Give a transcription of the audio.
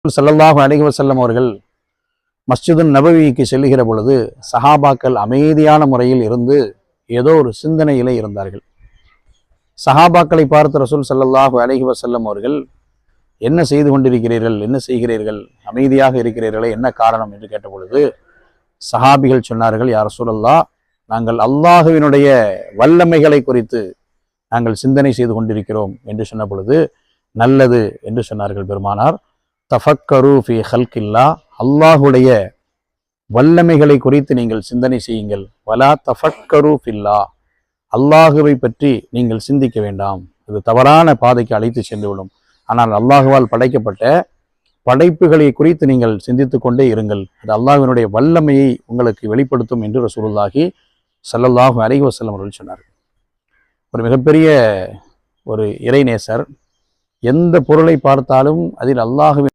ஸல்லல்லாஹு அலைஹி வஸல்லம் அவர்கள் மஸ்ஜிதுன் நபவிக்கு செல்லுகிற பொழுது சஹாபாக்கள் அமைதியான முறையில் இருந்து ஏதோ ஒரு சிந்தனையிலே இருந்தார்கள். சஹாபாக்களை பார்த்து ரசூல் ஸல்லல்லாஹு அலைஹி வஸல்லம் அவர்கள், என்ன செய்து கொண்டிருக்கிறீர்கள், என்ன செய்கிறீர்கள், அமைதியாக இருக்கிறீர்களே, என்ன காரணம் என்று கேட்ட பொழுது சஹாபிகள் சொன்னார்கள், யா ரசூலல்லாஹ், நாங்கள் அல்லாஹுவினுடைய வல்லமைகளை குறித்து நாங்கள் சிந்தனை செய்து கொண்டிருக்கிறோம் என்று சொன்ன பொழுது, நல்லது என்று சொன்னார்கள் பெருமானார். தஃபக்கரு ஃபி ஹல்கில்லா, அல்லாஹுடைய வல்லமைகளை குறித்து நீங்கள் சிந்தனை செய்யுங்கள். வலா தஃபக்கரு ஃபில்லா, அல்லாஹுவை பற்றி நீங்கள் சிந்திக்க வேண்டாம், இது தவறான பாதைக்கு அழைத்து சென்றுவிடும். ஆனால் அல்லாஹுவால் படைக்கப்பட்ட படைப்புகளை குறித்து நீங்கள் சிந்தித்து கொண்டே இருங்கள், அது அல்லாஹ்வினுடைய வல்லமையை உங்களுக்கு வெளிப்படுத்தும் என்று ரசூலுல்லாஹி ஸல்லல்லாஹு அலைஹி வஸல்லம் அவர்கள் சொன்னார். ஒரு மிகப்பெரிய ஒரு இறைநேசர், எந்த பொருளை பார்த்தாலும் அதில் அல்லாஹுவின்